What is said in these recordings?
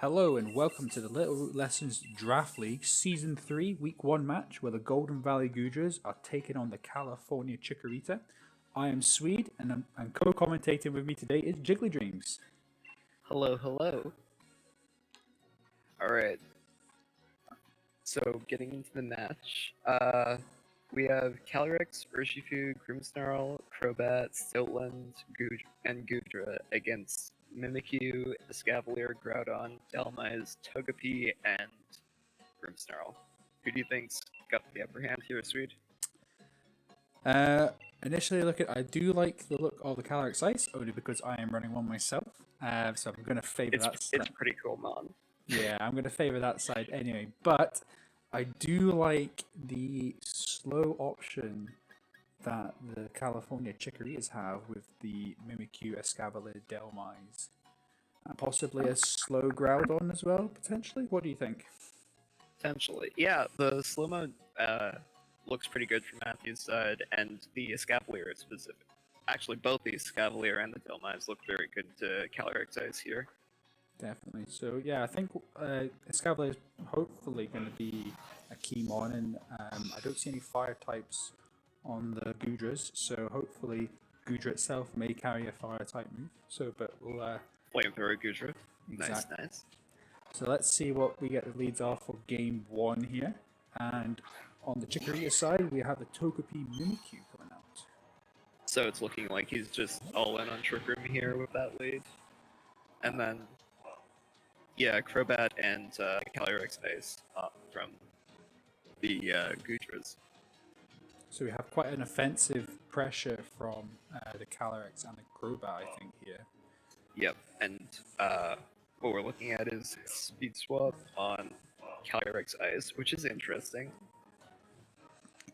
Hello and welcome to the Littleroot Lessons Draft League Season 3 Week 1 match where the Golden Valley Goodras are taking on the California Chikorita. I am Swede and I'm co-commentating with me today is Jiggly Dreams. Hello, hello. Alright, so getting into the match, we have Calyrex, Urshifu, Grimmsnarl, Crobat, Stiltland, and Goodra against Mimikyu, Escavalier, Groudon, Dhelmise, Togepi, and Grimmsnarl. Who do you think's got the upper hand here, Swede? Initially, I do like the look of the Calyrex-Ice only because I am running one myself. So I'm going to favor that. It's pretty cool, man. Yeah, I'm going to favor that side anyway. But I do like the slow option that the California Chikoritas have with the Mimikyu, Escavalier, Dhelmise. And possibly a slow Groudon as well, potentially? What do you think? Potentially. Yeah, the slow-mo looks pretty good from Matthew's side, and the Escavalier is specific. Actually, both the Escavalier and the Dhelmise look very good to Calyrex-Ice here. Definitely. So, yeah, I think Escavalier is hopefully going to be a key mon, and I don't see any fire types on the Goodras, so hopefully Goodra itself may carry a fire type move. So, but we'll Flamethrower Goodra. Exactly. Nice. So let's see what we get the leads off for game one here. And on the Chikorita side, we have the Togepi Mimikyu coming out. So it's looking like he's just all in on Trick Room here with that lead. And then, yeah, Crobat and Calyrex-Ice from the Goodras. So we have quite an offensive pressure from the Calyrex and the Crobat, I think, here. Yep, and what we're looking at is Speed Swap on Calyrex-Ice, which is interesting.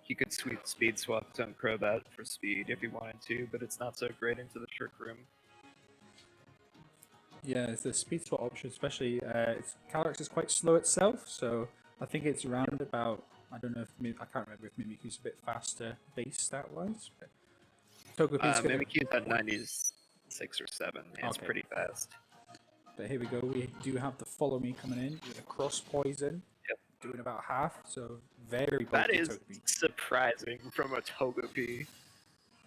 You could Speed Swap on Crobat for speed if you wanted to, but it's not so great into the Trick Room. Yeah, it's the speed swap option, especially Calyrex is quite slow itself, so I think it's around about, I don't know if, I can't remember if Mimikyu's a bit faster base stat-wise, but Togepi's Mimikyu's at 96 or 7, it's pretty fast. But here we go, we do have the Follow Me coming in with a Cross Poison, doing about half, so very bulky That is Togepi. Surprising from a Togepi.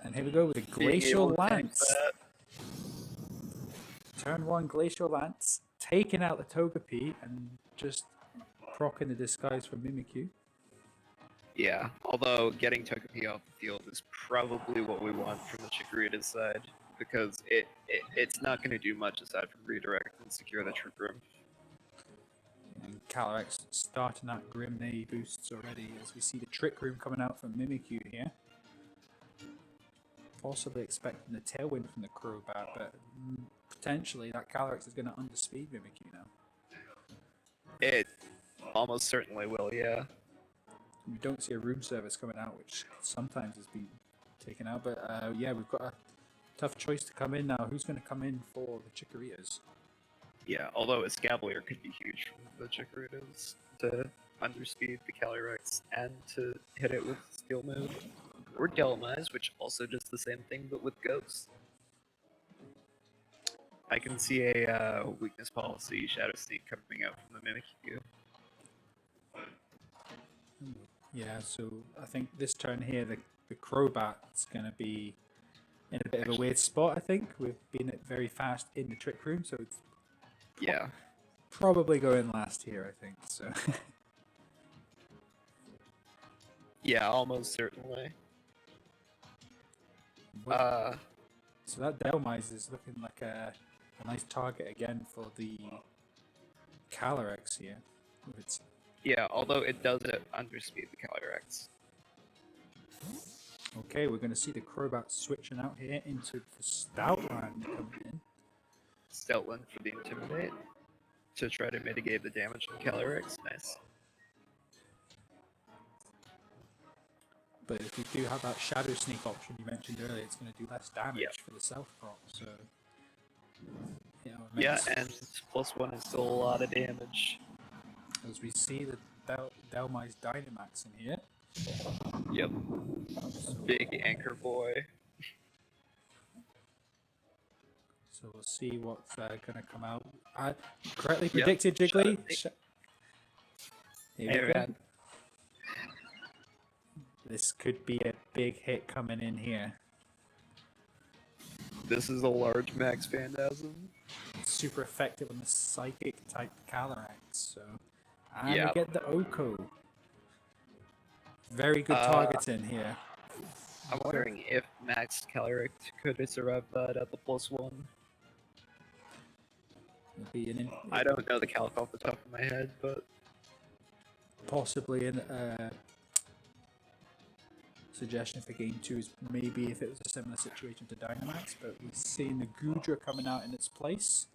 And here we go with a Glacial Lance. Turn 1 Glacial Lance, taking out the Togepi and just proccing the disguise from Mimikyu. Yeah, although getting Togepi off the field is probably what we want from the Chikorita's side, because it's not going to do much aside from redirect and secure the Trick Room. And Calyrex starting that Grimnay boosts already as we see the Trick Room coming out from Mimikyu here. Possibly expecting the Tailwind from the Crobat, but potentially that Calyrex is going to underspeed Mimikyu now. It almost certainly will, yeah. We don't see a room service coming out, which sometimes has been taken out, but yeah, we've got a tough choice to come in now. Who's going to come in for the Chikoritas? Yeah, although Escavalier could be huge for the Chikoritas to underspeed the Calyrex and to hit it with Steel move. Or Dhelmise, which also does the same thing but with Ghost. I can see a weakness policy Shadow Sneak coming out from the Mimikyu. Yeah, so I think this turn here, the Crobat's going to be in a bit of a weird spot, I think. We've been very fast in the Trick Room, so it's probably going last here, I think. So yeah, almost certainly. So that Dhelmise is looking like a nice target again for the Calyrex here. Yeah, although it does underspeed the Calyrex. Okay, we're going to see the Crobat switching out here into the Stoutland coming in. Stoutland for the Intimidate to try to mitigate the damage from Calyrex. Nice. But if we do have that Shadow Sneak option you mentioned earlier, it's going to do less damage for the self-prop. So, yeah, and +1 is still a lot of damage. As we see the Dhelmise Dynamax in here. Yep. Big anchor boy. So we'll see what's going to come out. Correctly Yep. predicted, Jiggly. Here Hey, we go. man. This could be a big hit coming in here. This is a large max Phantasm. Super effective on the psychic type Calyrex. So, and Yep. we get the Oko. Very good targeting here. I'm wondering if Max Calyrex could have survived that at the +1. It'd be I don't know the calc off the top of my head, but possibly a suggestion for game 2 is maybe if it was a similar situation to Dynamax, but we've seen the Goodra coming out in its place.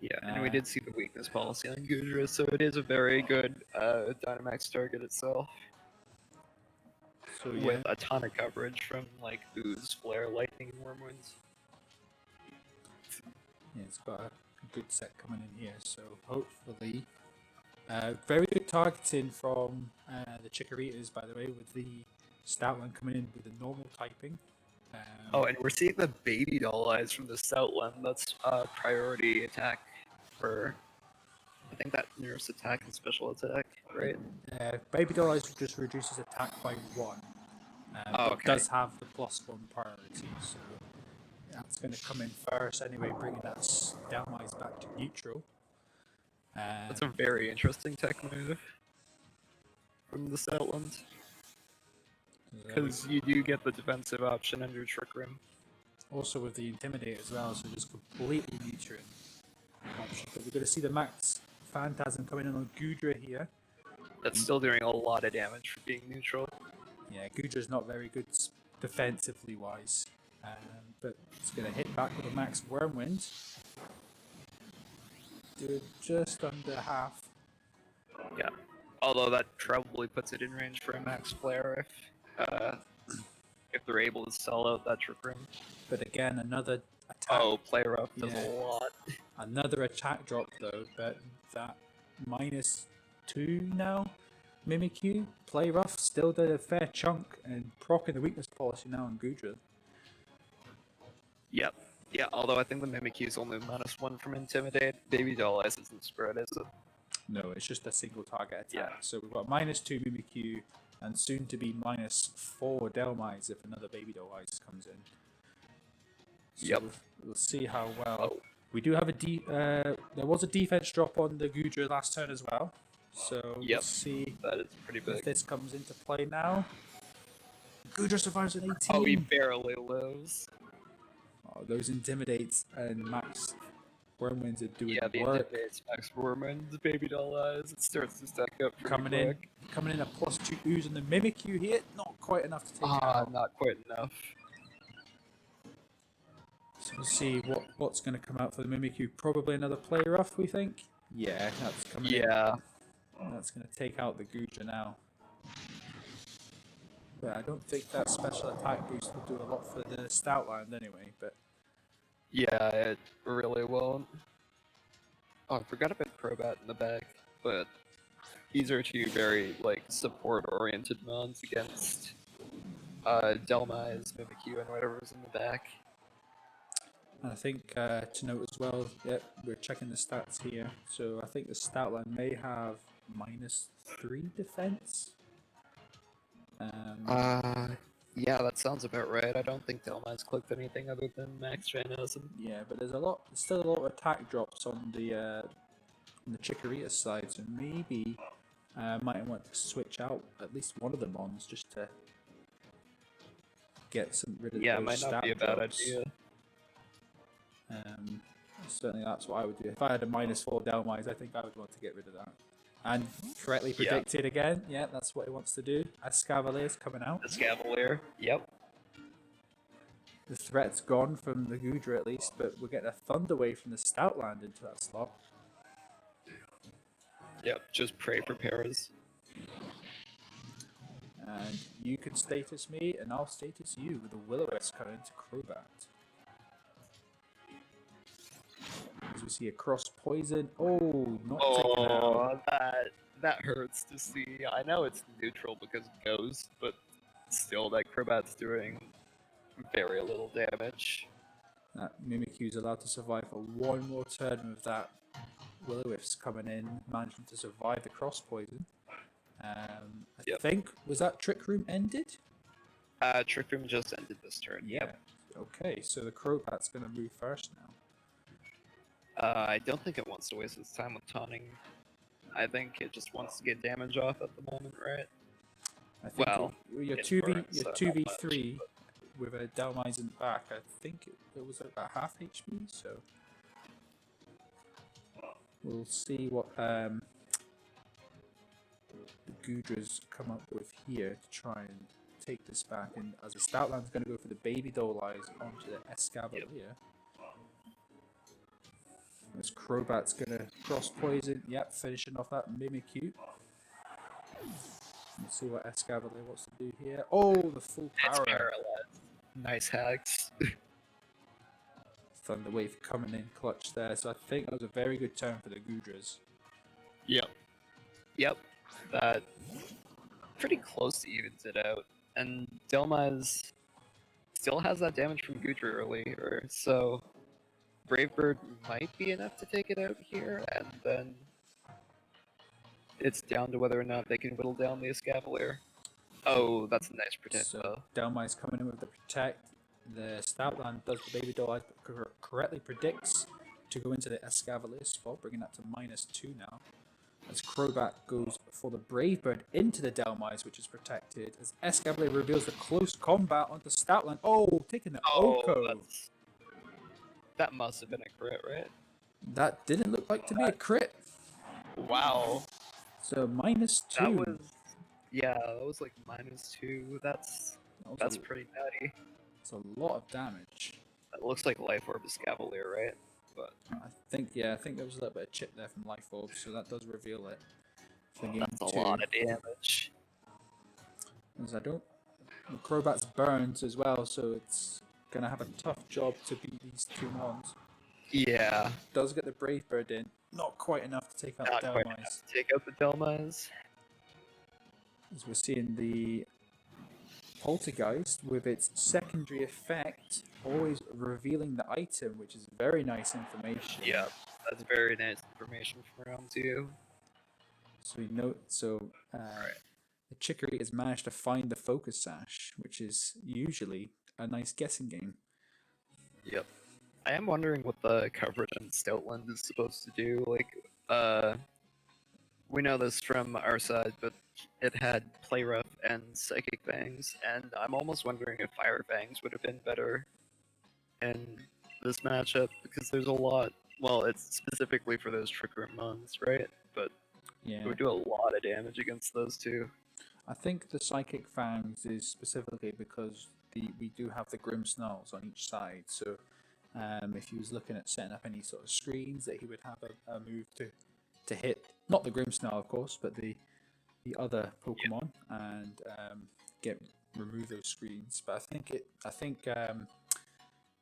yeah, and we did see the weakness policy on Goodra, so it is a very good Dynamax target itself. So, With a ton of coverage from like Ooze, Flare, Lightning, and Wormwinds. Yeah, it's got a good set coming in here, so hopefully very good targeting from the Chikorritas, by the way, with the Stoutland coming in with the normal typing. Oh, and we're seeing the Baby Doll Eyes from the Stoutland. That's priority attack for, I think that nerfs attack and special attack, right? Baby Doll Eyes just reduces attack by 1. Oh, but okay. does have the +1 priority, so that's going to come in first anyway, bringing that Stoutland back to neutral. That's a very interesting tech move from the Stoutland. Because you do get the defensive option under Trick Room. Also with the Intimidate as well, so just completely neutral option. But we're going to see the Max Phantasm coming in on Goodra here. That's still doing a lot of damage for being neutral. Yeah, Goodra's not very good defensively wise, but it's going to hit back with a Max Wormwind. Do just under half. Yeah. Although that probably puts it in range for a Max Flare if they're able to sell out that Trick Room. But again, another attack. Oh, Play Rough does a lot. Another attack drop though, but that -2 now. Mimikyu, Play Rough still did a fair chunk and proccing the weakness policy now on Goodra. Yep. Yeah, although I think the Mimikyu's only -1 from Intimidate. Baby Doll Eyes isn't spread, is it? No, it's just a single target attack. Yeah. So we've got -2 Mimikyu and soon to be -4 Delmise if another Baby Doll Ice comes in. So Yep. We'll see how well. We do have there was a defense drop on the Goodra last turn as well. So Yep. we'll see That is pretty if big. this comes into play now. Goodra survives an 18. Oh, he barely lives. Oh, those Intimidates and Max Wormwinds are doing Yeah, the work. Intimidates, Max Wormwinds, Baby Doll Eyes, it starts to stack up pretty Coming quick. in a +2 ooze on the Mimikyu here. Not quite enough to take it out. Not quite enough. So we'll see what's going to come out for the Mimikyu. Probably another Play Rough, we think. Yeah, that's coming in. Yeah. That's going to take out the Goodra now. But I don't think that special attack boost will do a lot for the Stoutland anyway. But Yeah, it really won't. Oh, I forgot about Crobat in the back, but these are two very, like, support-oriented mons against Delmise, Mimikyu, and whatever's in the back. and I think to note as well, yep, we're checking the stats here. So I think the Stoutland may have -3 defense. Yeah, that sounds about right. I don't think Delmise clicked anything other than Max Phantasm. Yeah, but there's still a lot of attack drops on the Chikorita side, so maybe might want to switch out at least one of the mons just to get rid of Yeah, those might not stat be a bad drops. idea. Certainly, that's what I would do. If I had a -4 Delmise, I think I would want to get rid of that. And correctly predicted again. Yeah, that's what he wants to do. Escavalier's coming out. Escavalier, yep. The threat's gone from the Goodra at least, but we're getting a Thunder Wave from the Stoutland into that slot. Yep, just pray prepares. And you can status me, and I'll status you with a Will-O-Wisp coming into Crobat. As we see a cross poison. Oh, not taken out. Oh, that hurts to see. I know it's neutral because it goes, but still, that Crobat's doing very little damage. That Mimikyu is allowed to survive for one more turn with that Will-O-Wisp coming in, managing to survive the cross poison. I think, was that Trick Room ended? Trick Room just ended this turn. Yep. Okay, so the Crobat's going to move first now. I don't think it wants to waste its time with taunting. I think it just wants to get damage off at the moment, right? I think Well, your it's 2v burnt, your so 2v3 with a Dhelmise in the back. I think it was about half HP. So we'll see what the Goodras come up with here to try and take this back. And as a Stoutland's going to go for the Baby Dhelmise onto the Escavalier. This Crobat's going to cross poison. Yep, finishing off that Mimikyu. Let's see what Escavalier wants to do here. Oh, the full power. It's paralyzed. Nice hacks. Thunder Wave coming in clutch there. So I think that was a very good turn for the Goodras. Yep. That pretty close to evens it out. And Dhelmise still has that damage from Goodra earlier, so Brave Bird might be enough to take it out here, and then it's down to whether or not they can whittle down the Escavalier. Oh, that's a nice protect. So Dhelmise coming in with the protect. The Stoutland does the Baby Dhelmise, but correctly predicts to go into the Escavalier spot, bringing that to -2 now. As Crobat goes for the Brave Bird into the Dhelmise, which is protected. As Escavalier reveals the close combat onto Stoutland. Oh, taking the Oko. That must have been a crit, right? That didn't look like to be a crit. Wow. So -2. That was like -2. That's pretty nutty. It's a lot of damage. That looks like Life Orb Escavalier, right? But I think there was a little bit of chip there from Life Orb, so that does reveal it. For game that's a 2. lot of damage. As the Crobat's burned as well, so it's gonna have a tough job to beat these two mons. Yeah. Does get the Brave Bird in, not quite enough to take out the Dhelmise. Take out the Dhelmise. As we're seeing the Poltergeist with its secondary effect, always revealing the item, which is very nice information. Yeah, that's very nice information from round 2. So we note, the Chicory has managed to find the Focus Sash, which is usually a nice guessing game. Yep. I am wondering what the coverage on Stoutland is supposed to do. Like, we know this from our side, but it had Play Rough and Psychic Fangs, and I'm almost wondering if Fire Fangs would have been better in this matchup, because there's a lot. Well, it's specifically for those Trick Room mons, right? But yeah, it would do a lot of damage against those two. I think the Psychic Fangs is specifically because we do have the Grim Snarls on each side, so if he was looking at setting up any sort of screens, that he would have a move to hit, not the Grim Snarl of course, but the other Pokemon, and remove those screens. But I think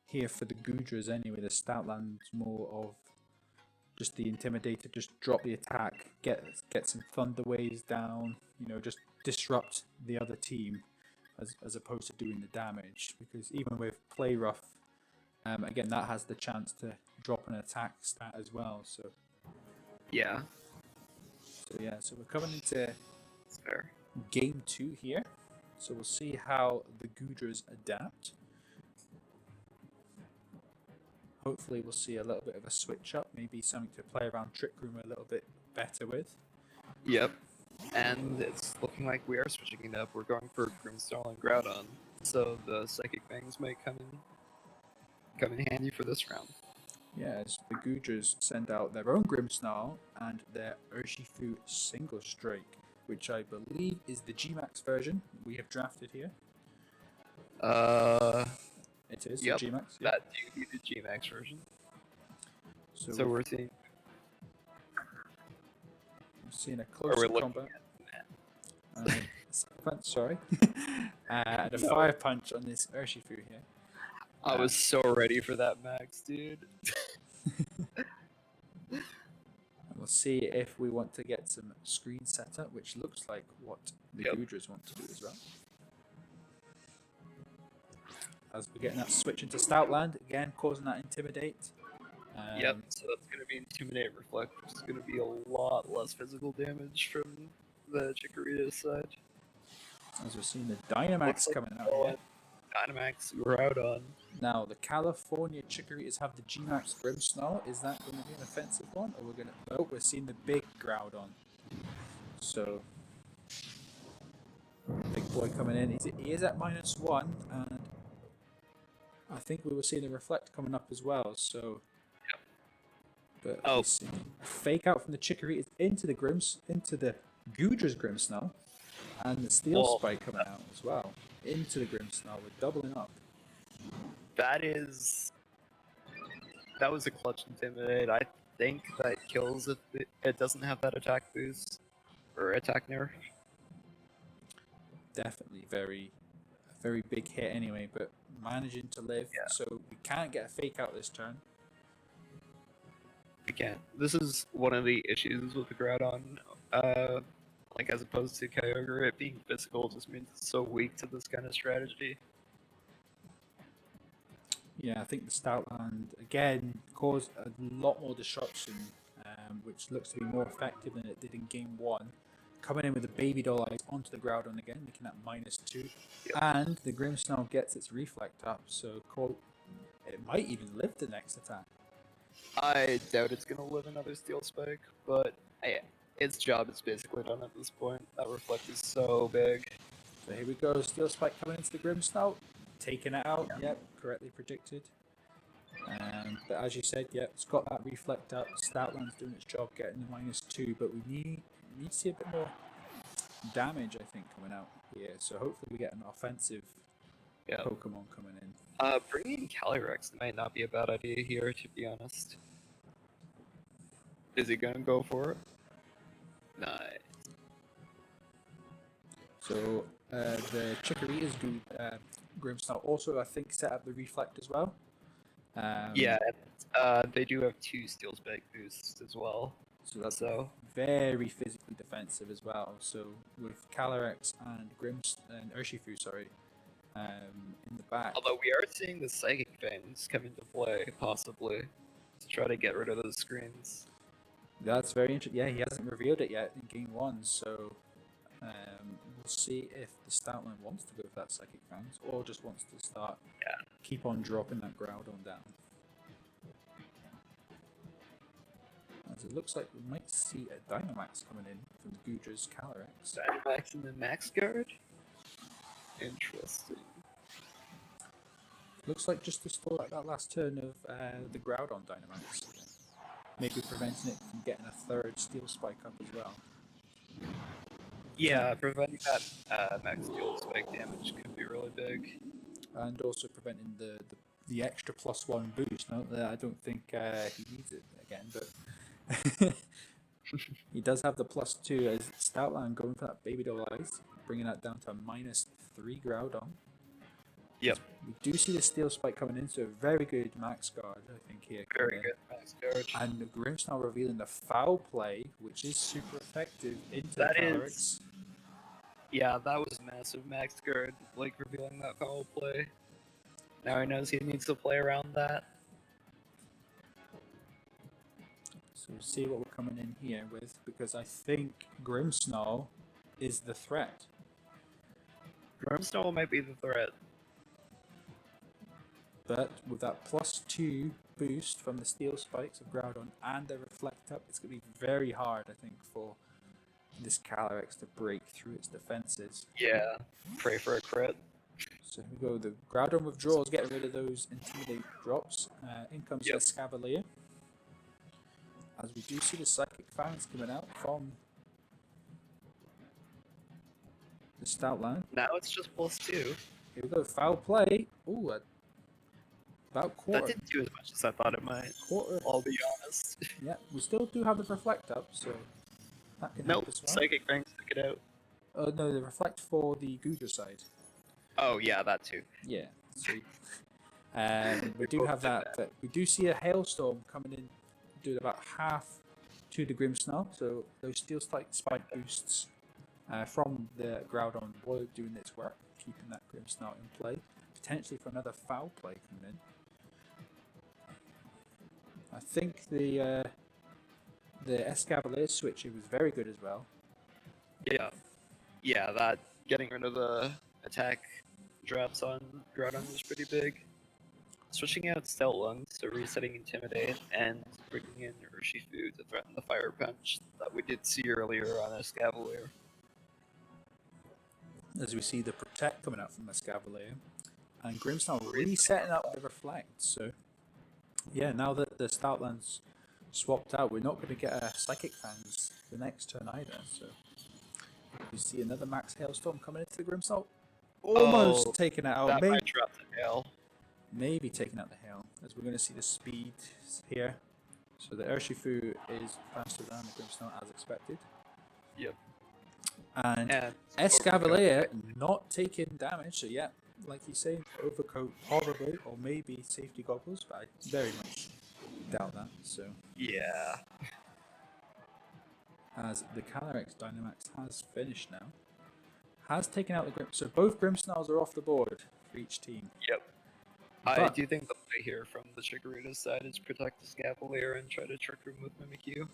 here for the Goodras anyway, the Stoutland's more of just the Intimidator, just drop the attack, get some Thunder Waves down, just disrupt the other team as opposed to doing the damage. Because even with Play Rough, again, that has the chance to drop an attack stat as well. So yeah. So we're coming into game 2 here. So we'll see how the Goodras adapt. Hopefully we'll see a little bit of a switch up, maybe something to play around Trick Room a little bit better with. Yep. And it's looking like we are switching it up. We're going for Grimmsnarl and Groudon, so the Psychic Fangs might come in handy for this round. Yes, the Goodras send out their own Grimmsnarl and their Urshifu Single Strike, which I believe is the G-Max version we have drafted here. It is the G-Max. That do be the G-Max version. So we're seeing a closer combat. Sorry. And a Fire Punch on this Urshifu here. I was so ready for that Max, dude. And we'll see if we want to get some screen setup, which looks like what the Goodras want to do as well. as we're getting that switch into Stoutland, again causing that Intimidate. Yep, so that's going to be Intimidate Reflect, which is going to be a lot less physical damage from the Chikorita side. As we're seeing the Dynamax coming out here. Dynamax Groudon. Now, the California Chikoritas have the G-Max Grimmsnarl. Is that going to be an offensive one? Or we're seeing the big Groudon. So, big boy coming in. He is at -1, and I think we were seeing the Reflect coming up as well. So, but we see a fake out from the Chikoritas into the Goodra's Grimmsnarl, and the Steel Spike coming out as well into the Grimmsnarl. We're doubling up. That was a clutch Intimidate. I think that kills if it doesn't have that attack boost or attack nerf. Definitely a very big hit anyway, but managing to live. Yeah. So we can't get a fake out this turn. We can't. This is one of the issues with the Groudon. Like as opposed to Kyogre, it being physical just means it's so weak to this kind of strategy. Yeah, I think the Stoutland, again, caused a lot more disruption, which looks to be more effective than it did in Game 1. Coming in with the Baby Doll Eyes onto the Groudon again, making that -2. Yep. And the Grimmsnarl gets its Reflect up, so it might even live the next attack. I doubt it's going to live another Steel Spike, but its job is basically done at this point. That Reflect is so big. So here we go, Steel Spike coming into the Grimmsnarl. Taking it out, yep, correctly predicted. But as you said, yep, it's got that Reflect up. Stoutland's doing its job getting the -2, but we need to see a bit more damage, I think, coming out here. So hopefully we get an offensive Pokemon coming in. Bringing Calyrex might not be a bad idea here, to be honest. Is he going to go for it? Nice. So the Chikorita's Grimmsnarl also, I think, set up the Reflect as well. They do have 2 Steel Spike boosts as well. So that's very physically defensive as well. So with Calyrex and Urshifu, in the back. Although we are seeing the Psychic Fangs come into play, possibly, to try to get rid of those screens. That's very interesting. Yeah, he hasn't revealed it yet in Game 1, so we'll see if the Stoutland wants to go for that Psychic Fangs or just wants to start keep on dropping that Groudon down. As it looks like we might see a Dynamax coming in from the Goodra's Calyrex. Dynamax in the Max Guard? Interesting. Looks like just to stall at that last turn of the Groudon Dynamax. Maybe preventing it from getting a third Steel Spike up as well. Yeah, preventing that max Steel Spike damage could be really big. And also preventing the extra +1 boost. No, I don't think he needs it again, but he does have the +2 as Stoutland going for that Baby Doll Eyes, bringing that down to a -3 Groudon. Yep. We do see the Steel Spike coming in, so a very good Max Guard, I think, here. Very good Max Guard. And the Grimmsnarl revealing the Foul Play, which is super effective into the Calyrex. Yeah, that was massive Max Guard, like revealing that Foul Play. Now he knows he needs to play around that. So we'll see what we're coming in here with, because I think Grimmsnarl is the threat. Grimmsnarl might be the threat. But with that +2 boost from the Steel Spikes of Groudon and the Reflect up, it's going to be very hard, I think, for this Calyrex to break through its defenses. Yeah, pray for a crit. So here we go, the Groudon withdrawals, getting rid of those Intimidate drops. In comes the Escavalier. As we do see the Psychic Fangs coming out from the Stoutland. Now it's just +2. Here we go, Foul Play. Ooh, about quarter. That didn't do as much as I thought it might. Quarter. I'll be honest. Yeah, we still do have the Reflect up, so that can help as well. Psychic Fangs took it out. Oh no, the Reflect for the Goodra side. Oh yeah, that too. Yeah, sweet. We do have that, but we do see a Hailstorm coming in, doing about half to the Grimmsnarl, so those Steel Spike boosts from the Groudon were doing its work, keeping that Grimmsnarl in play. potentially for another foul play coming in. I think the Escavalier switch was very good as well. Yeah, that getting rid of the attack drops on Groudon was pretty big. Switching out Stoutland, so resetting Intimidate, and bringing in Urshifu to threaten the Fire Punch that we did see earlier on Escavalier. As we see the Protect coming out from Escavalier, and Grimmsnarl resetting up the Reflect. So, yeah, now that the Stoutland's swapped out, we're not going to get a Psychic Fangs the next turn either. So, you see another Max Hailstorm coming into the Grimmsnarl. Almost taking it out. That might drop the Hail. Maybe taking out the Hail, as we're going to see the speed here. So the Urshifu is faster than the Grimmsnarl as expected. Yep. And Escavalier not taking damage, so yeah, like you say, Overcoat probably, or maybe Safety Goggles, but I very much doubt that, so. Yeah. As the Calyrex Dynamax has finished now. Has taken out the Grim, so both Grimmsnarls are off the board for each team. Yep. I do think the play here from the Chikorita's side is protect the Scavalier and try to Trick Room with Mimikyu.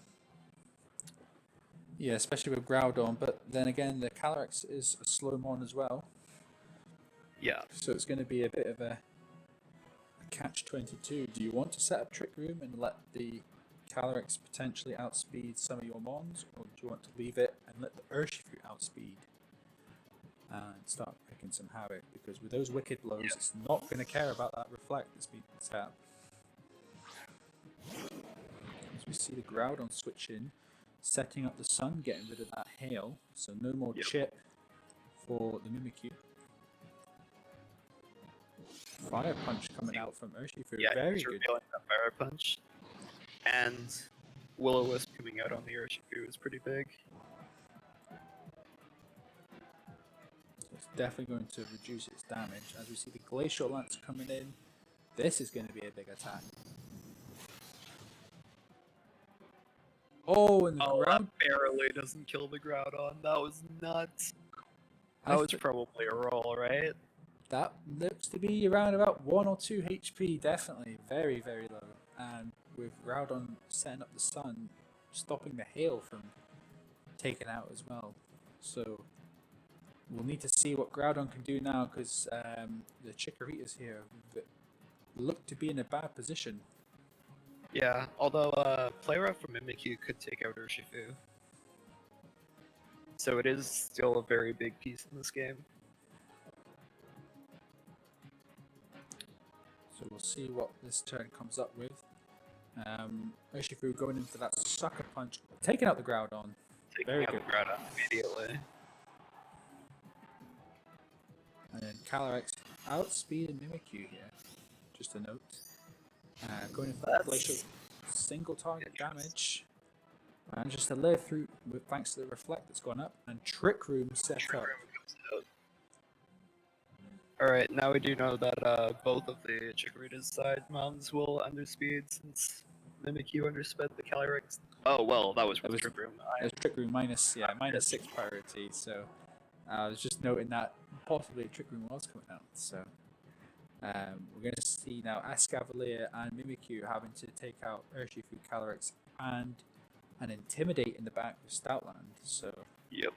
Yeah, especially with Groudon, but then again, the Calyrex is a slow mon as well. Yeah. So it's going to be a bit of a catch-22. Do you want to set up Trick Room and let the Calyrex potentially outspeed some of your mons, or do you want to leave it and let the Urshifu outspeed and start picking some havoc? Because with those Wicked Blows, it's not going to care about that Reflect that's been set up. As we see the Groudon switch in, setting up the Sun, getting rid of that Hail, so no more chip for the Mimikyu. Fire Punch coming out from Urshifu, very good. That Fire Punch. And Will-O-Wisp coming out on the Urshifu is pretty big. It's definitely going to reduce its damage. As we see the Glacial Lance coming in, this is going to be a big attack. Oh, and the ground that barely doesn't kill the Groudon. That was nuts. That was probably a roll, right? That looks to be around about 1 or 2 HP, definitely. Very, very low. And with Groudon setting up the Sun, stopping the Hail from taking out as well. So we'll need to see what Groudon can do now, because the Chikorita's here look to be in a bad position. Yeah, although Play Rough from Mimikyu could take out Urshifu. So it is still a very big piece in this game. So we'll see what this turn comes up with. Urshifu going in for that Sucker Punch, taking out the Groudon. Very good. The Groudon immediately. And then Calyrex outspeeding Mimikyu here. Just a note. Going in for that Glacial single target damage. And just to live through with thanks to the Reflect that's gone up. And Trick Room set up. Alright, now we do know that both of the Chikorita's side mounts will underspeed since Mimikyu undersped the Calyrex. Oh, well, that was Trick Room. It was Trick Room minus 6 priority, so I was just noting that possibly Trick Room was coming out. So we're going to see now Escavalier and Mimikyu having to take out Urshifu, Calyrex, and an Intimidate in the back with Stoutland. So yep.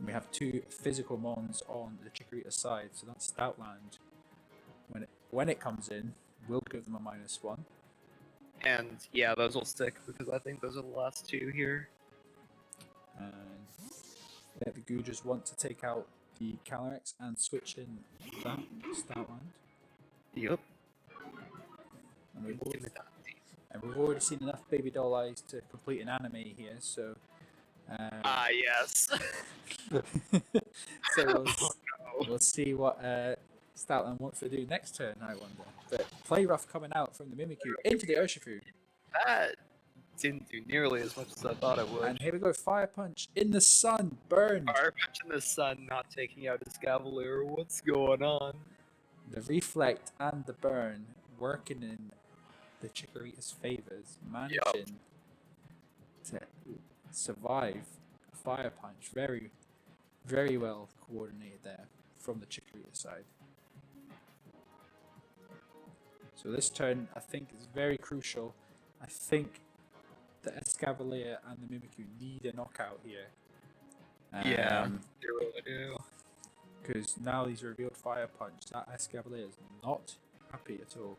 We have 2 physical mons on the Chikorita side, so that's Stoutland. When it comes in, we'll give them a -1. And yeah, those will stick because I think those are the last 2 here. And yeah, the Goodras want to take out the Calyrex and switch in that Stoutland. Yep. And we've already seen enough Baby Doll Eyes to complete an anime here, so. Yes. So we'll see what Stoutland wants to do next turn, I wonder. But Play Rough coming out from the Mimikyu into the Urshifu. That didn't do nearly as much as I thought it would. And here we go, Fire Punch in the Sun, burn. Fire Punch in the Sun, not taking out his Cavalier. What's going on? The Reflect and the Burn working in the Chikorita's favors, managing to survive a Fire Punch. Very, very well coordinated there from the Chikorita side. So this turn, I think, is very crucial. I think the Escavalier and the Mimikyu need a knockout here. Yeah, they really do. Because now he's revealed Fire Punch. That Escavalier is not happy at all.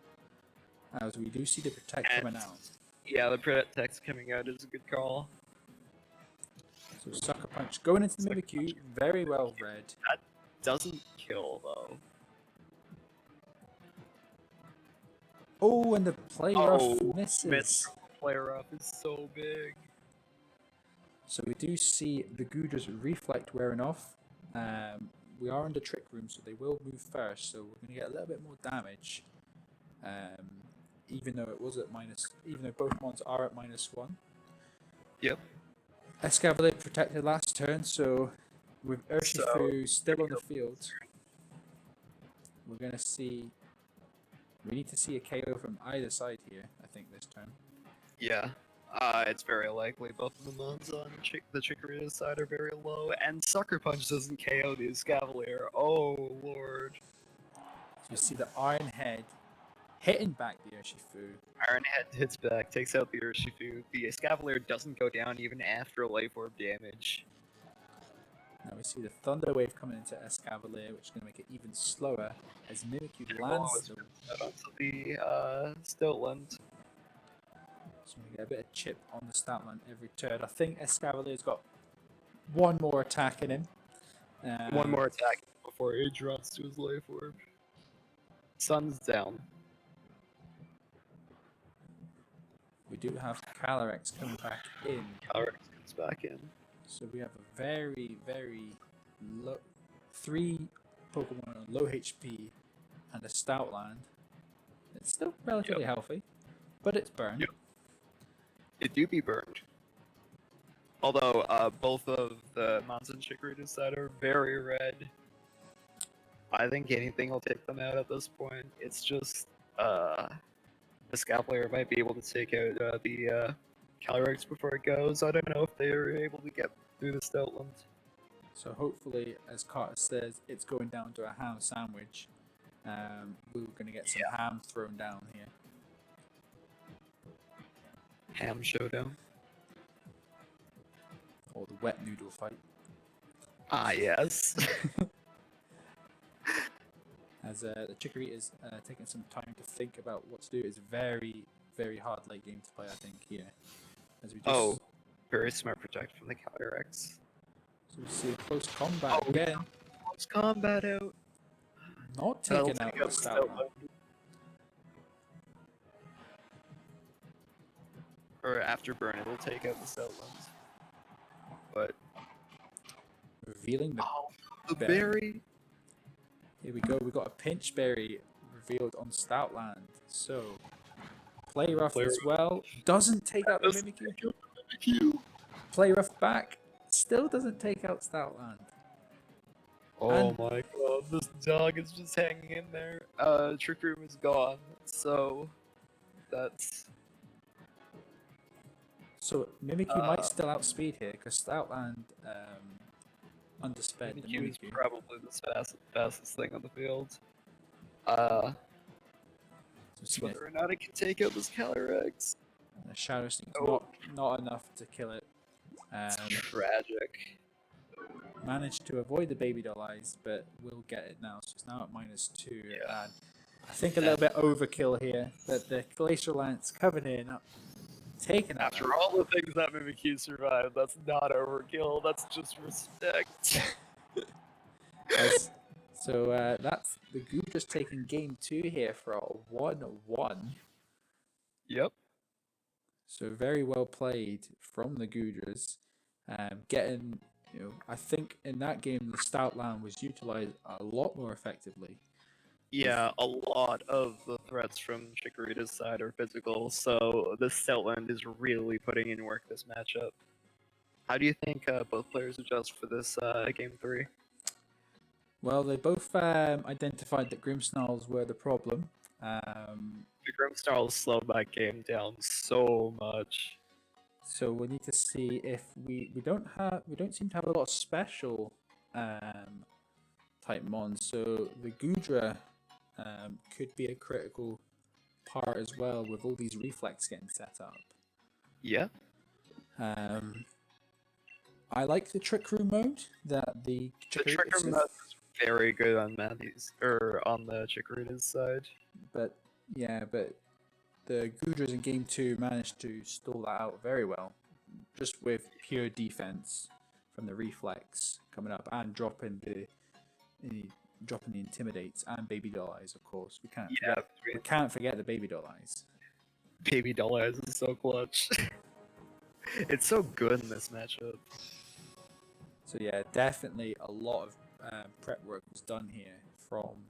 As we do see the Protect coming out. Yeah, the Protect coming out is a good call. So Sucker Punch going into the Mimikyu, very well read. That doesn't kill though. Oh, and the Play Rough misses. Play Rough is so big. So we do see the Goodra's Reflect wearing off. We are in the Trick Room, so they will move first. So we're going to get a little bit more damage. Even though it was at even though both mons are at -1. Yep. Escavalier protected last turn, so with Urshifu still on the field, we're going to see. We need to see a KO from either side here, I think, this turn. Yeah. It's very likely both of the mons on the Chikorita side are very low, and Sucker Punch doesn't KO the Escavalier. Oh, lord. So you see the Iron Head hitting back the Urshifu. Iron Head hits back, takes out the Urshifu. The Escavalier doesn't go down even after Life Orb damage. Now we see the Thunder Wave coming into Escavalier, which is going to make it even slower as Mimikyu lands. Onto the Stoutland. So we get a bit of chip on the Stoutland every turn. I think Escavalier's got one more attack in him. One more attack before he drops to his Life Orb. Sun's down. We do have Calyrex coming back in. Calyrex comes back in. So we have a very, very low, 3 Pokemon on low HP and a Stoutland. It's still relatively healthy, but it's burned. Yep. It do be burned. Although both of the Mons and Chikorita's side are very red. I think anything will take them out at this point. It's just the Escavalier might be able to take out the Calyrex before it goes. I don't know if they are able to get through the Stoutland. So hopefully, as Carter says, it's going down to a ham sandwich. We're going to get some ham thrown down here. Ham showdown. Or the wet noodle fight. Ah, yes. As the Chikorita is taking some time to think about what to do. It's very, very hard late game to play, I think, here. As we just... very smart protect from the Calyrex. So we see a close combat again. Close combat out. Not taking out the Stoutland. Or after burn, it'll take out the Stoutland. But revealing the berry. Here we go. We got a pinch berry revealed on Stoutland. So Play Rough as well. Doesn't take out the Mimikyu. Play Rough back. Still doesn't take out Stoutland. Oh my god, this dog is just hanging in there. Trick Room is gone, so that's... So Mimikyu might still outspeed here, because Stoutland undersped the Mimikyu. Is probably the fastest thing on the field. So whether or not it can take out this Calyrex. The Shadow Sneak's not enough to kill it. Tragic. Managed to avoid the Baby Doll Eyes, but will get it now. So it's now at -2. Yeah. And I think a little bit overkill here, but the Glacial Lance coming in, taking out. After all the things that Mimikyu survived, that's not overkill, that's just respect. So that's the Goodra's taking game 2 here for a 1-1. Yep. So very well played from the Goodras. Getting, I think in that game the Stoutland was utilized a lot more effectively. Yeah, a lot of the threats from Chikorita's side are physical, so the Stoutland is really putting in work this matchup. How do you think both players adjust for this game 3? Well, they both identified that Grimmsnarls were the problem. The Grimmsnarls slowed that game down so much. So we need to see if we don't seem to have a lot of special type mons. So the Goodra could be a critical part as well with all these reflex getting set up. Yeah. I like the Trick Room mode that the The Trick Room mode is very good on Matthew's, or on the Chikorita's side. But the Goodras in Game 2 managed to stall that out very well, just with pure defense from the reflex coming up and dropping the Intimidates and Baby Doll Eyes, of course. We can't forget the Baby Doll Eyes. Baby Doll Eyes is so clutch. It's so good in this matchup. So yeah, definitely a lot of prep work was done here from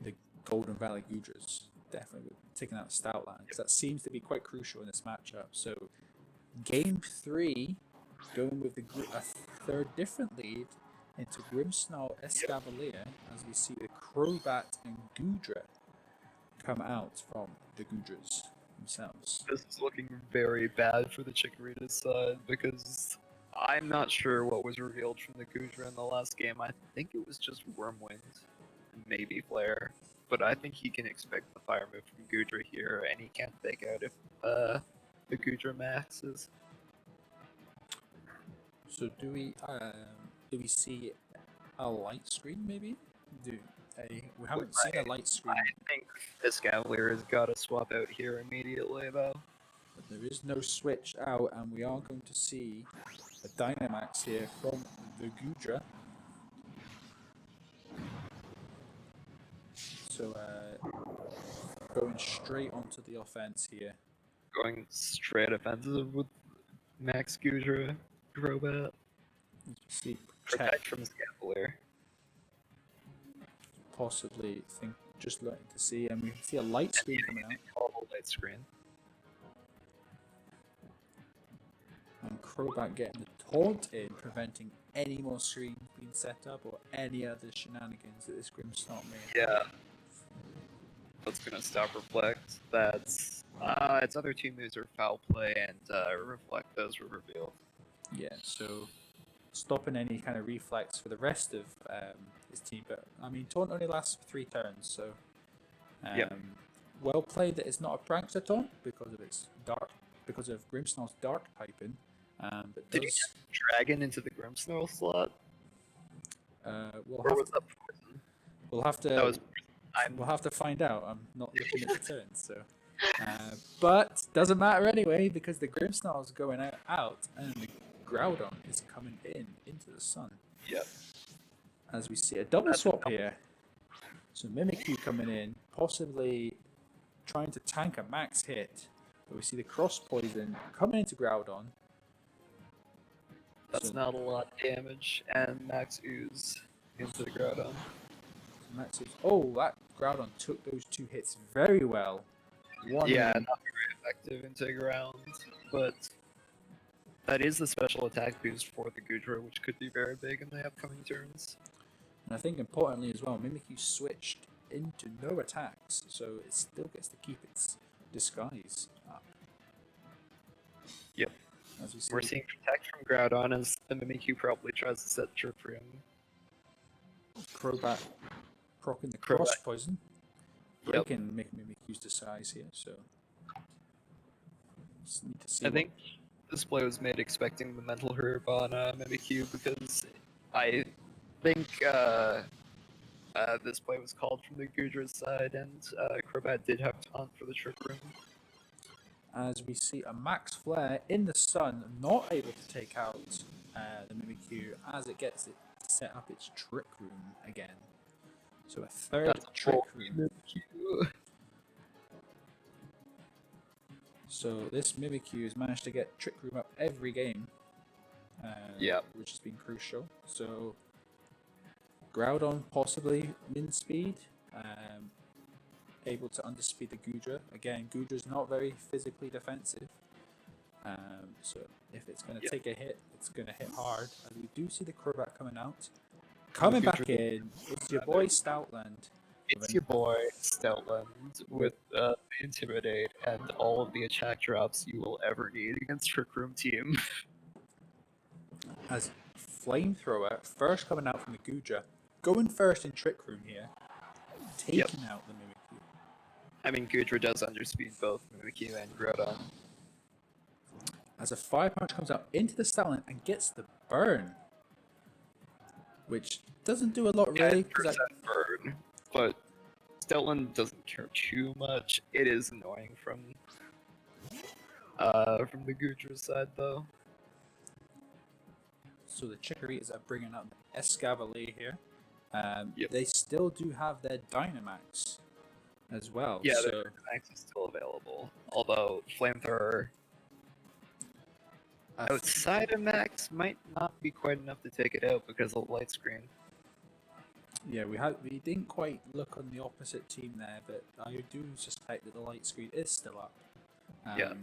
the Golden Valley Goodras. Definitely taking out Stoutland, because that seems to be quite crucial in this matchup. So Game 3, going with a third different lead into Grimmsnarl Escavalier, as we see the Crobat and Goodra come out from the Goodras themselves. This is looking very bad for the Chikorita's side, because I'm not sure what was revealed from the Goodra in the last game. I think it was just Wormwind, maybe Flare. But I think he can expect the fire move from Goodra here, and he can't fake out if the Goodra maxes. So do we see a light screen maybe? We haven't seen a light screen. I think Escavalier has got to swap out here immediately, though. But there is no switch out, and we are going to see a Dynamax here from the Goodra. So going straight onto the offense here. Going straight offensive with Max Goodra, Crobat. See, Protect from Escavalier. Possibly just looking to see, and we see a light screen coming out. Call light screen. And Crobat getting the taunt in, preventing any more screens being set up or any other shenanigans that this Grimmsnarl may have. Yeah. That's gonna stop Reflect. That's its other two moves are Foul Play and Reflect. Those were revealed. Yeah, so stopping any kind of reflex for the rest of his team. But I mean, taunt only lasts for 3 turns, so well played that it's not a prankster taunt because of Grimmsnarl's dark typing. But did he just Dragon into the Grimmsnarl slot? We'll have to find out. I'm not looking at the turns, so. But doesn't matter anyway, because the Grimmsnarl is going out and the Groudon is coming into the sun. Yep. As we see a double swap here. So Mimikyu coming in, possibly trying to tank a max hit. But we see the cross poison coming into Groudon. That's not a lot of damage, and Max Ooze into the Groudon. That Groudon took those 2 hits very well. Not very effective into ground, but that is the special attack boost for the Goodra, which could be very big in the upcoming turns. And I think importantly as well, Mimikyu switched into no attacks, so it still gets to keep its disguise up. Yep. We're seeing Protect from Groudon as the Mimikyu probably tries to set Trick Room. Crobat proccing the cross poison. Breaking Mimikyu's disguise here, so just need to see. I think this play was made expecting the mental herb on Mimikyu, because I think this play was called from the Goodra's side, and Crobat did have taunt for the Trick Room. As we see a Max Flare in the sun, not able to take out the Mimikyu as it gets it set up its Trick Room again. So a third Trick Room. So this Mimikyu has managed to get Trick Room up every game, which has been crucial. So Groudon possibly min speed, able to underspeed the Goodra. Again, Goodra's not very physically defensive, so if it's going to take a hit, it's going to hit hard. And we do see the Crobat coming out. Coming back in, it's your boy Stoutland. It's your boy Stoutland with Intimidate and all of the attack drops you will ever need against Trick Room team. As Flamethrower, first coming out from the Goodra, going first in Trick Room here, taking out the Mimikyu. I mean, Goodra does underspeed both Mimikyu and Groudon. As a Fire Punch comes out into the Stoutland and gets the burn, which doesn't do a lot really. 10% burn, but Stoutland doesn't care too much. It is annoying from the Goodra side though. So the Chikorritas are bringing up Escavalier here. Yep. They still do have their Dynamax as well. Yeah, so the Max is still available. Although Flamethrower outside of Max might not be quite enough to take it out because of the light screen. yeah, we didn't quite look on the opposite team there, but I do suspect that the light screen is still up. Yeah.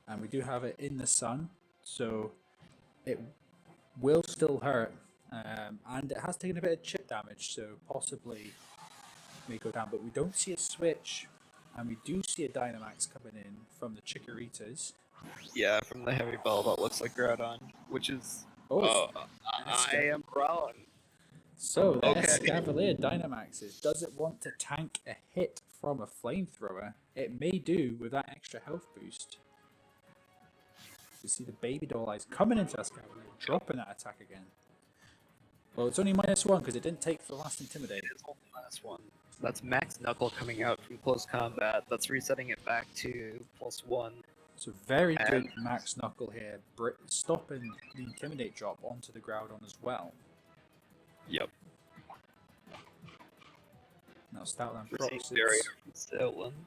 And we do have it in the sun, so it will still hurt. And it has taken a bit of chip damage, so possibly may go down. But we don't see a switch, and we do see a Dynamax coming in from the Chikorritas. Yeah, from the heavy ball that looks like Groudon, which is I am wrong. So the Okay. Escavalier Dynamaxes, does it want to tank a hit from a flamethrower? It may do with that extra health boost. You see the baby doll eyes coming into Escavalier, dropping that attack again. Well, it's only -1 because it didn't take the last Intimidate. It is only -1. That's Max Knuckle coming out from close combat. That's resetting it back to +1. So very good Max Knuckle here, stopping the Intimidate drop onto the Groudon as well. Yep. Now Stoutland We're procs seeing barrier from Stoutland.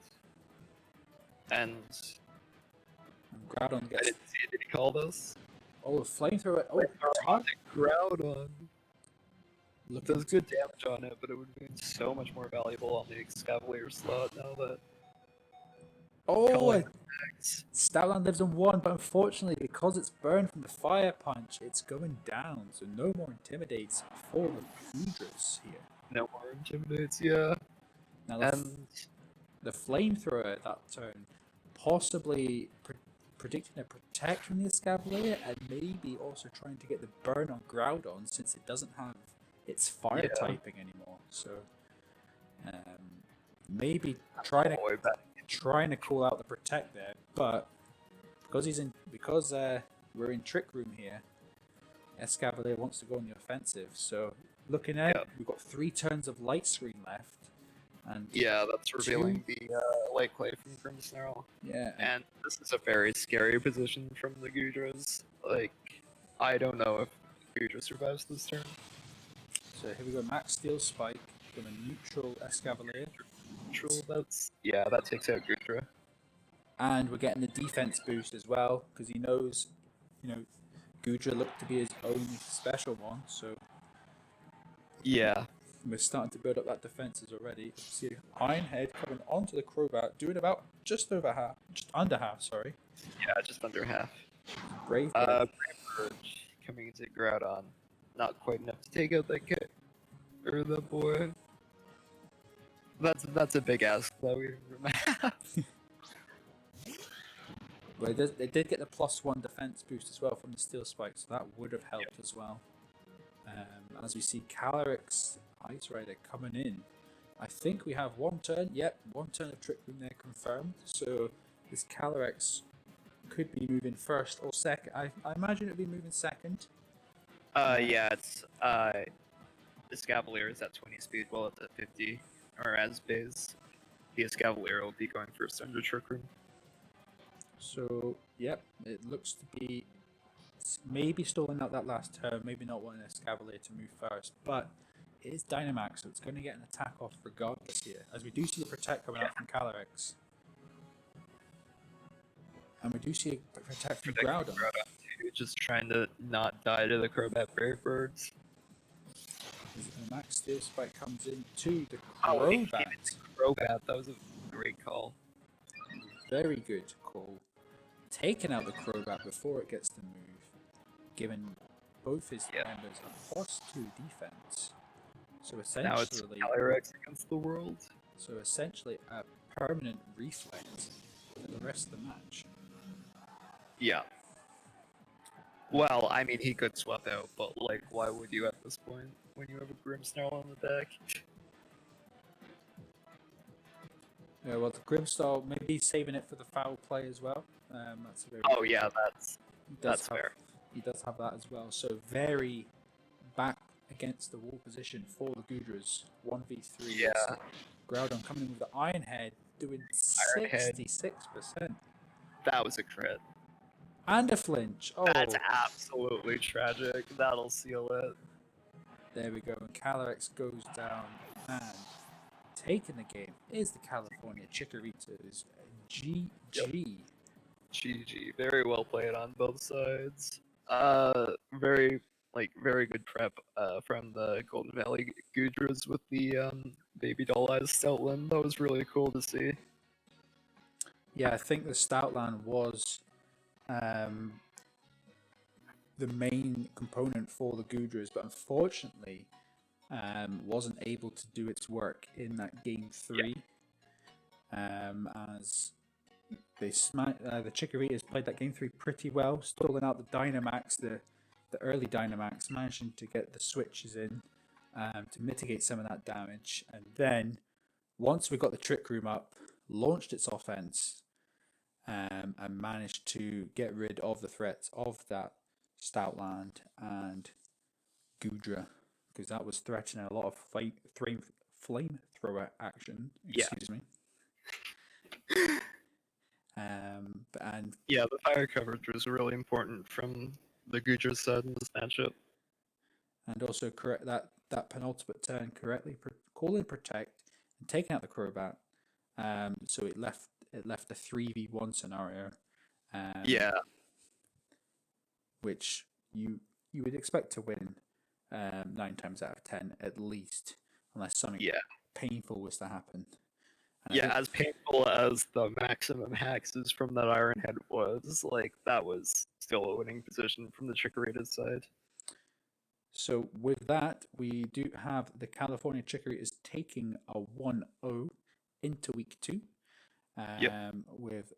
And Groudon I gets... didn't see it. Did he call this? Oh, Flamethrower. Oh, on the Groudon. looking Does good damage on it, but it would have been so much more valuable on the Escavalier slot now that Oh, Max. Stoutland lives on 1, but unfortunately, because it's burned from the Fire Punch, it's going down. So no more Intimidates for the Goodras here. No more Intimidates, yeah. Now And the Flamethrower that turn, possibly predicting a Protect from the Escavalier, and maybe also trying to get the burn on Groudon since it doesn't have its Fire typing anymore. So maybe trying to call out the Protect there, but because we're in Trick Room here, Escavalier wants to go on the offensive. So looking at it, we've got 3 turns of Light Screen left, and yeah, that's revealing the Light Clay from Grimmsnarl. Yeah, And this is a very scary position from the Goodras. Like, I don't know if Goodra survives this turn. so here we go. Max Steel Spike going to neutral Escavalier, That takes out Goodra. and we're getting the defense boost as well because he knows, Goodra looked to be his only special one. So Yeah. we're starting to build up that defenses already. See Ironhead coming onto the Crobat, doing about just under half. Sorry. Yeah, just under half. Brave. Brave Bird coming into Groudon. Not quite enough to take out that kid. Or the boy. That's a big ask though, even from half. Well, they did get the +1 defense boost as well from the Steel Spike, so that would have helped as well. As we see Calyrex-Ice Rider coming in. I think we have 1 turn. Yep, 1 turn of Trick Room there confirmed. So this Calyrex could be moving first or second. I imagine it'll be moving second. Yeah, it's the Escavalier is at 20 speed while it's at 50, or as base. The Escavalier will be going first under Trick Room. So, yep, it looks to be maybe stalling out that last turn, maybe not wanting Escavalier to move first, but it is Dynamax, so it's going to get an attack off regardless here, as we do see the Protect coming out from Calyrex. And we do see a Protect from Groudon. Too, just trying to not die to the Crobat Brave Birds. The Max Steel Spike comes in to the Crobat. Crobat. That was a great call. Very good call. Taking out the Crobat before it gets to move, giving both his members a +2 defense. So essentially, now it's Calyrex against the world. So essentially, a permanent reflex for the rest of the match. Yeah. Well, I mean, he could swap out, but like, why would you at this point when you have a Grimmsnarl on the deck? Yeah, well, the Grimstall maybe saving it for the foul play as well. That's a very Oh yeah, he does that's have fair. he does have that as well. So very back against the wall position for the Goodras. 1v3. It's Yeah, Groudon coming in with the Iron Head, doing Iron Head. 66%. That was a crit. And a flinch. That's Oh, absolutely tragic. That'll seal it. there we go. And Calyrex goes down. And taking the game is the California Chikorritas. Yep. GG. GG. Very well played on both sides. Very very good prep from the Golden Valley Goodras with the baby doll eyes Stoutland. That was really cool to see. Yeah, I think the Stoutland was the main component for the Goodras, but unfortunately wasn't able to do its work in that game 3. As they the Chikorritas played that game 3 pretty well, stolen out the Dynamax, the early Dynamax, managing to get the switches in to mitigate some of that damage. And then once we got the Trick Room up, launched its offense and managed to get rid of the threats of that Stoutland and Goodra, because that was threatening a lot of flamethrower action. Excuse me. And yeah, the fire coverage was really important from the Goodra side in this matchup. And also correct that penultimate turn correctly calling protect and taking out the Crobat. So it left a 3v1 scenario. Yeah. Which you would expect to win 9 times out of 10 at least, unless something painful was to happen. And as painful as the maximum hexes from that Iron Head was, that was still a winning position from the Chikorita side. So with that, we do have the California Chikorita taking a 1-0 into week 2. With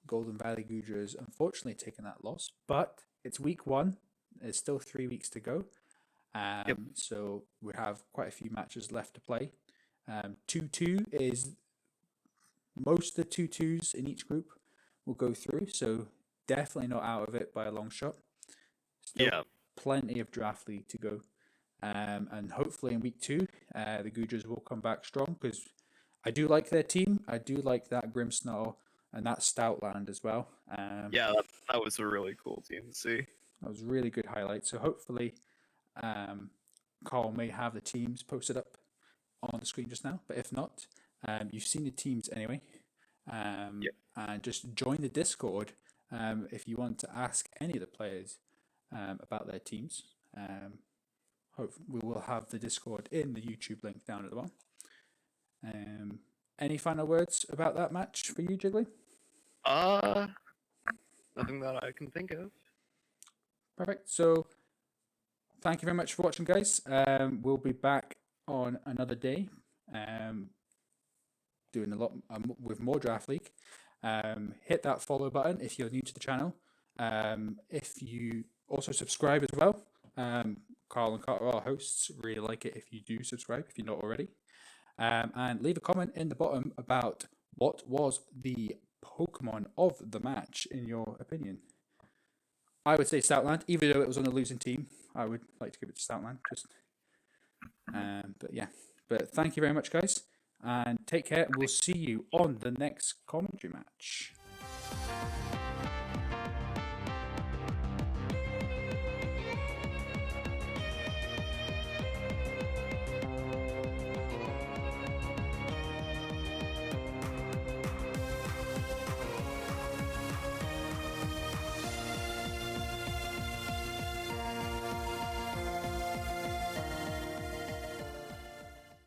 Golden Valley Goodras unfortunately taking that loss, but it's week 1. There's still 3 weeks to go. So we have quite a few matches left to play. 2-2 is most of the 2-2s in each group will go through, so definitely not out of it by a long shot. Still plenty of draft league to go, and hopefully in week 2 the Goodras will come back strong, because I do like their team. I do like that Grimmsnarl and that Stoutland as well. That was a really cool team to see. That was a really good highlight. So hopefully Carl may have the teams posted up on the screen just now, but if not, you've seen the teams anyway. And just join the Discord if you want to ask any of the players about their teams. We will have the Discord in the YouTube link down at the bottom. Any final words about that match for you, Jiggly? Nothing that I can think of. Perfect. So thank you very much for watching, guys. We'll be back on another day, doing a lot with more Draft League. Hit that follow button if you're new to the channel. If you also subscribe as well. Carl and Carter, our hosts, really like it if you do subscribe, if you're not already. And leave a comment in the bottom about what was the Pokemon of the match in your opinion. I would say Stoutland, even though it was on a losing team. I would like to give it to Stoutland. But thank you very much, guys, and take care. We'll see you on the next commentary match.